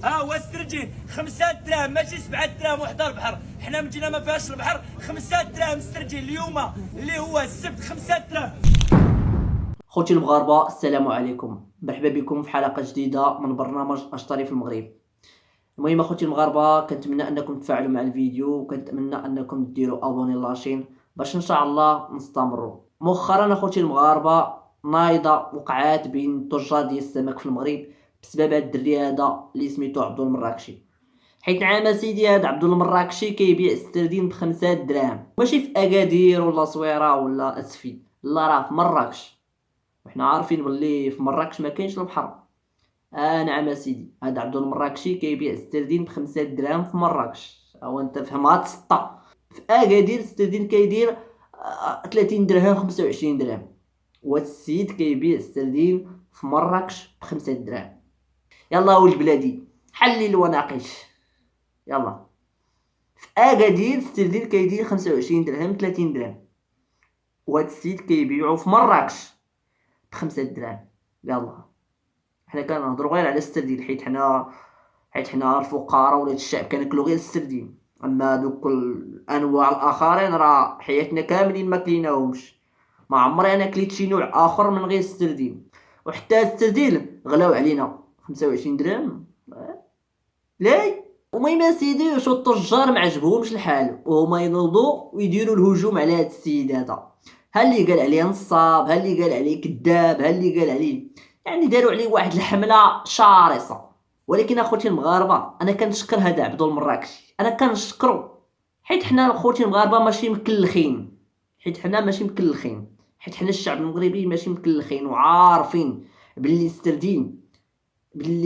ها هو السرجين 5 دراهم ماشي 7 دراهم وحده البحر. حنا مدينه ما فيهاش البحر. 5 دراهم السرجين اليوم اللي هو السبت 5 دراهم. خوتي المغاربه، السلام عليكم، مرحبا بكم في حلقه جديده من برنامج اشتري في المغرب. المهم اخوتي المغاربه، كنتمنى انكم تفاعلوا مع الفيديو، وكنتمنى انكم ديروا ابوني لاشين باش ان شاء الله نستمروا. مؤخرا اخوتي المغاربه نايضه وقعات بين تجار ديال السمك في المغرب بسبب هاد الدري هذا اللي سميتو عبدو المراكشي. حيت نعم سيدي، هاد عبدو المراكشي كيبيع السردين ب5 دراهم، ماشي في اكادير ولا صويره ولا اسفي، لا راه في مراكش، وحنا عارفين باللي في مراكش ما كاينش البحر. نعم سيدي، هذا عبد المراكشي كيبيع السردين ب5 دراهم في مراكش. او انت فهم هاد السطه. في اكادير السردين كيدير 30 درهم 25 درهم، وهاد السيد كيبيع السردين في مراكش ب5 دراهم. يلا ولد بلادي حلل وناقش. يلا، في اكادير السردين كيدير 25 درهم 30 درهم، وهاد السيد كيبيعو في مراكش ب5 دراهم. يلا، حنا كنهضروا غير على السردين حيت حنا الفقراء ولاد الشعب كناكلو غير السردين. اما دوك الانواع الاخرين راه حياتنا كاملين ما كليناهمش. ما عمري انا كليت شي نوع اخر من غير السردين، وحتى السردين غلاو علينا 25 درهم. لاي. المهم سيدي، واش التجار ما عجبهمش الحال وهما ينوضوا ويديروا الهجوم على هذا السيد هذا. ها اللي قال عليه نصاب، ها اللي قال عليه كذاب، ها اللي قال عليه، يعني داروا عليه واحد الحمله شرسه. ولكن اخوتي المغاربه، انا كنشكر هذا عبدو المراكشي، انا كنشكرو، حيت حنا اخوتي المغاربه ماشي مكلخين، حيت حنا الشعب المغربي ماشي مكلخين، وعارفين باللي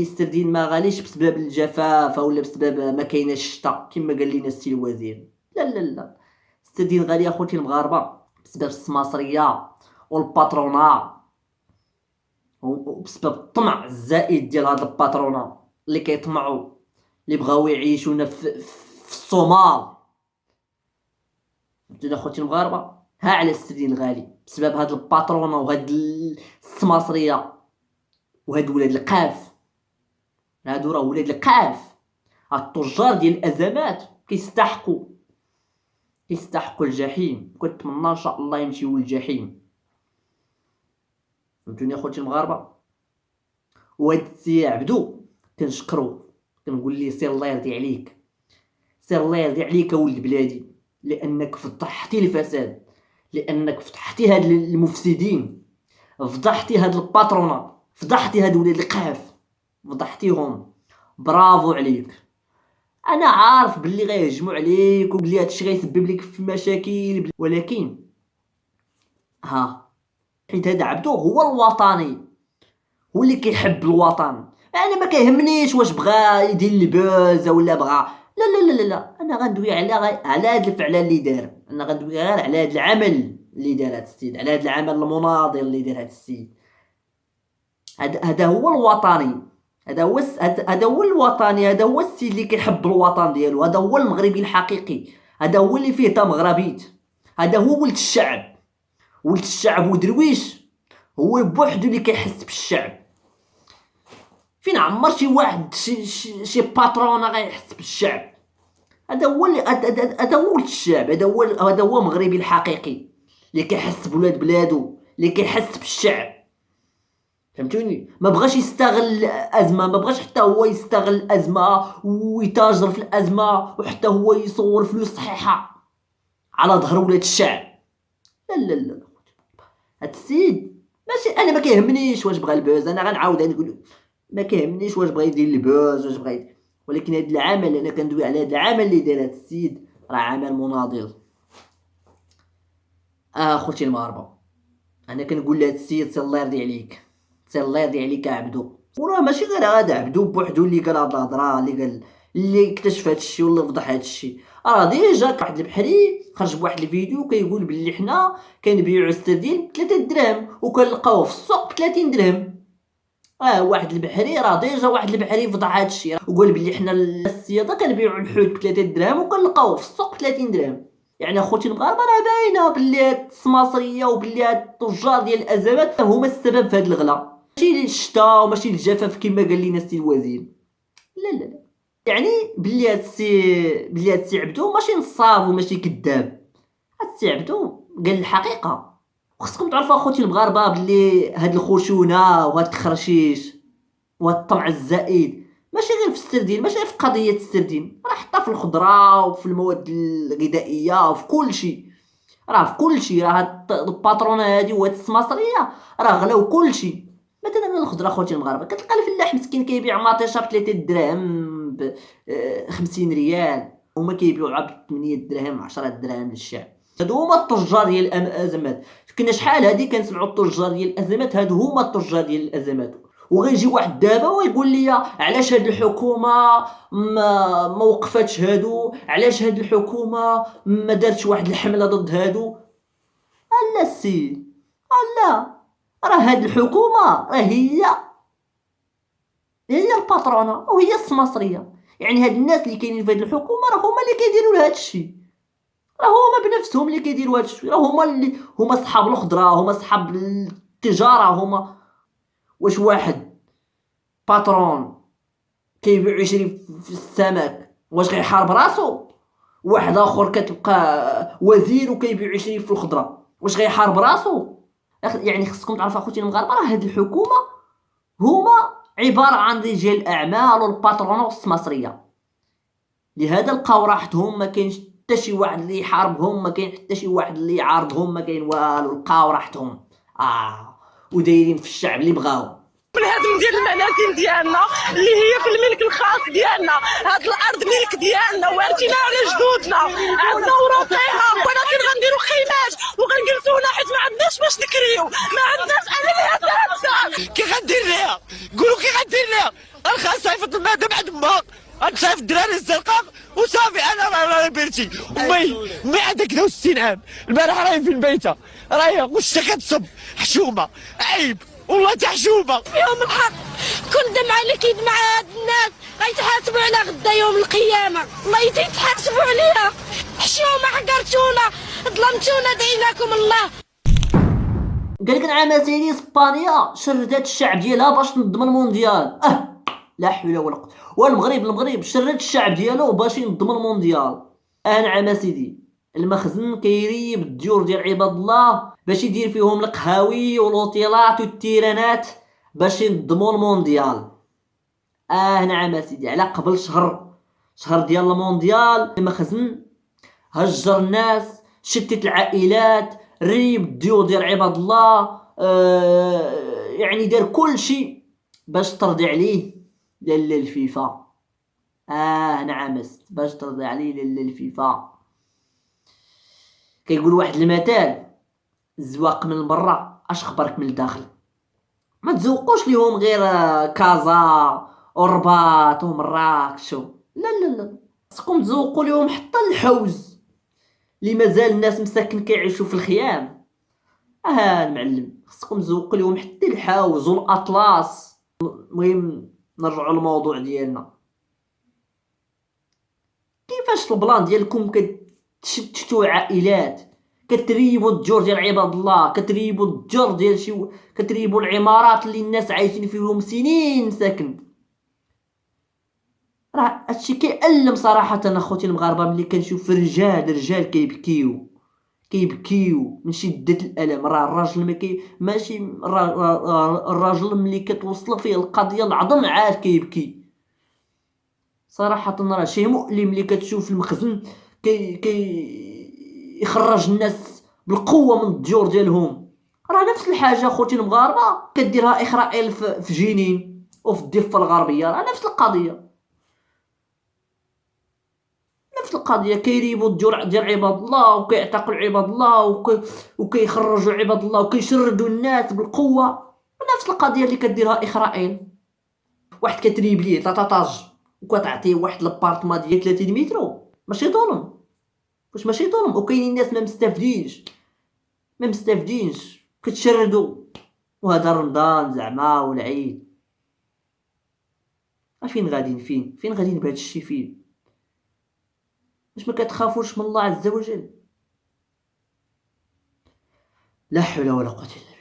السردين ما غاليش بسبب الجفاف ولا بسبب ما كايناش الشتا كما قال لنا السي الوزير. لا لا لا، السردين غالي اخوتي المغاربه بسبب السماسريه والباترونا، وبسبب الطمع الزائد ديال هاد الباترونا اللي كيطمعوا، اللي بغاو يعيشونا في الصومال. فهمتوني اخوتي المغاربه؟ ها على السردين الغالي بسبب هاد الباترونا وهاد السماسريه وهاد ولاد القاف. هادو راه ولاد القاف، هاد التجار ديال الازمات كيستحقوا الجحيم. كنتمنى ان شاء الله يمشيو للجحيم. فهمتوني اخوتي المغاربه؟ وهاد السي عبدو كنشكرو، كنقول ليه سير الله يرضي عليك، سير الله يرضي عليك ولد بلادي، لانك فضحتي الفساد، لانك فضحتي هاد المفسدين، فضحتي هاد الباترونا، فضحتي هاد ولاد القاف، فضحتيهم. برافو عليك. انا عارف باللي غيهجموا عليك وبلي هادشي غيسبب لك في مشاكل، ولكن حيت هذا عبدو هو الوطني، هو اللي كيحب الوطن. انا ما كيهمنيش واش بغا يدير البوز ولا بغا، لا لا لا لا، انا غندوي على هذا الفعل اللي دار، انا غندوي غير على هذا العمل اللي دار هذا السيد، على هذا العمل المناضل اللي دار هذا السيد. هذا هو الوطني، هذا هو الوطني، هذا هو السيد اللي كيحب الوطن ديالو، هذا هو المغربي الحقيقي، هذا هو اللي فيه مغربيت، هذا هو ولد الشعب. ولد الشعب ودرويش هو بوحدو اللي كيحس بالشعب. فين عمر شي واحد شي باترون غيحس بالشعب؟ هذا هو هذا هو ولد الشعب، هذا هو مغربي الحقيقي اللي كيحس بولاد بلادو، اللي كيحس بالشعب. فهمتوني؟ ما بغاش يستغل الازمه، ما بغاش حتى هو يستغل الازمه ويتاجر في الازمه، وحتى هو يصور فلوس صحيحه على ظهر ولاد الشعب. لا لا لا، هاد السيد ماشي، انا ما كيهمنيش واش بغى البوز، انا غنعاود نقول ما كيهمنيش واش بغى يدير البوز واش بغى يدير. ولكن هاد العمل، انا كندوي على هاد العمل اللي دار هاد السيد، راه عمل مناضل. اخوتي المغاربه، انا كنقول لهاد السيد سي الله يرضي عليك، سي الله يرضي عليك عبدو. وراه ماشي غير هذا عبدو بوحدو اللي قال هاد الهضره، اللي اكتشف هاد الشيء ولا فضح هاد الشيء. راه ديجا واحد البحري خرج بواحد الفيديو كيقول باللي حنا كنبيعوا السردين ب3 دراهم وكنلقاوه في السوق ب30 درهم. واحد البحري، راه ديجا واحد البحري فضح هاد الشيء وقال باللي حنا السياده كنبيعوا الحوت ب3 دراهم وكنلقاوه في السوق ب30 درهم. يعني اخوتي المغاربه راه باينه باللي هاد السماسريه وباللي هاد التجار ديال الازمات هما السبب في هاد الغلا، ماشي الشتا وماشي الجفاف كما قال لنا السي الوزير. لا لا لا، يعني بلي هاد السي عبدو ماشي نصاب وماشي كذاب، هاد السي عبدو قال الحقيقه. وخصكم تعرفوا اخوتي المغاربه بلي هاد الخشونه وهاد التخرشيش وهاد الطمع الزائد ماشي غير في السردين، ماشي غير في قضيه السردين، راه حتى في الخضره وفي المواد الغذائيه وفي كل شيء. راه في كل شيء، راه هاد الباترونه هادي وهاد السماسريه راه غلاو كل شيء. مثلا الخضره اخوتي المغاربه كتلقى الفلاح مسكين كيبيع مطيشه ب 3 دراهم ب 50 ريال، هما كيبيعوها ب 8 دراهم 10 دراهم للشعب. هادو هما التجار ديال الازمات. كنا شحال هادي كنسمعوا التجار ديال الازمات، هادو هما التجار ديال الازمات. وغيجي واحد دابا ويقول لي علاش هاد الحكومه ما وقفتش هادو، علاش هاد الحكومه ما دارتش واحد الحمله ضد هادو. لا السيد، لا، راه هاد الحكومه راه هي الباترونه وهي السماسريه. يعني هاد الناس اللي كاينين في هاد الحكومه راه هما اللي كيديروا لهاد الشيء، راه هما بنفسهم اللي كيديروا هاد الشيء، راه هما اللي هما صحاب الخضره، هما صحاب التجاره، هما. واش واحد باترون كيبيع يشري في السمك واش غيحارب راسو؟ واحد اخر كتلقى وزير وكيبيع يشري في الخضره واش غيحارب راسو؟ يعني خصكم تعرفوا اخوتي المغاربه راه هاد الحكومه هما عباره عن رجال اعمال والباترون والسماسريه. لهذا لقاو راحتهم، ما كاينش حتى شي واحد اللي يحاربهم، ما كاين حتى شي واحد اللي يعارضهم، ما كاين والو، لقاو راحتهم ودايرين في الشعب اللي بغاو. الهدم ديال المنازل ديالنا اللي هي في الملك الخاص ديالنا، هاد الارض ملك ديالنا وارثينها على جدودنا، عندنا وراثيها، ولكن غنديروا خيمات وغنجلسوا هنا حيت ما عندناش باش نكريو، ما عندناش انا اللي هتعدى. كي غندير ليها؟ قولوا كي غندير ليها؟ غنخا صيفط الماده بعد ما غنصيفط الدراري الزرقاء وصافي. انا راه بيرتي امي عندها كذا 60 عام، البارح راهي في البيته راهي واش كتصب حشومه، عيب والله تحشومه فيهم الحق. كل دمعه اللي كيدمع هاد الناس غيتحاسبوا على غدا يوم القيامه، الله يتحاسبوا عليها. حشومه حقرتونا، ظلمتونا، دعيناكم الله. قال لك نعم سيدي، اسبانيا شردات الشعب ديالها باش تنظم المونديال. لا حول ولا قوه. والمغرب شرد الشعب ديالو باش ينظم المونديال. نعم سيدي، المخزن كيريب الديور ديال عباد الله باش يدير فيهم القهاوي والاوتيلات والتيرانات باش ينظموا المونديال. نعم سيدي، على قبل شهر ديال المونديال المخزن هجر الناس، شتت العائلات، ريب الديور ديال عباد الله، يعني دار كل شيء باش ترضي عليه لاله الفيفا. نعم باش ترضي عليه لاله الفيفا. كيقول واحد المثال، الزواق من برا اش خبرك من الداخل. ما تزوقوش ليهم غير كازا والرباط ومراكش. لا خصكم تزوقوا ليهم حتى الحوز اللي مازال الناس مساكن كيعيشوا في الخيام. المعلم، خصكم تزوقوا ليهم حتى الحوز والاطلس. المهم نرجعوا للموضوع ديالنا. كيفاش البلان ديالكم كتشتتوا عائلات، كتريبوا الدجور ديال عباد الله، كتريبوا الدجور ديال كتريبوا العمارات اللي الناس عايشين فيهم سنين مساكن. راه هادشي كيألم صراحه اخوتي المغاربه. ملي كنشوف رجال كيبكيو من شده الالم. راه الراجل ماشي الراجل ملي كتوصل فيه القضيه العظم عاد كيبكي صراحه. راه شي مؤلم ملي كتشوف المخزن يخرج الناس بالقوه من الديور ديالهم. راه نفس الحاجه اخوتي المغاربه كديرها اسرائيل في جنين وفي الضفه الغربيه. راه نفس القضيه كيريبوا الديور ديال عباد الله وكيعتقلوا عباد الله وكيخرجوا عباد الله وكيشردوا الناس بالقوه. نفس القضيه اللي كديرها اسرائيل. واحد كتريب ليه 3 طاج وكتعطيه واحد لابارتما ديال 30 متر، ماشي ظلم؟ واش ماشي ظلم؟ وكاينين الناس ما مستافدينش كتشردوا. وهذا رمضان زعما والعيد. فين غاديين بهذا الشيء؟ فين؟ واش ما كتخافوش من الله عز وجل؟ لا حول ولا قوه الا بالله.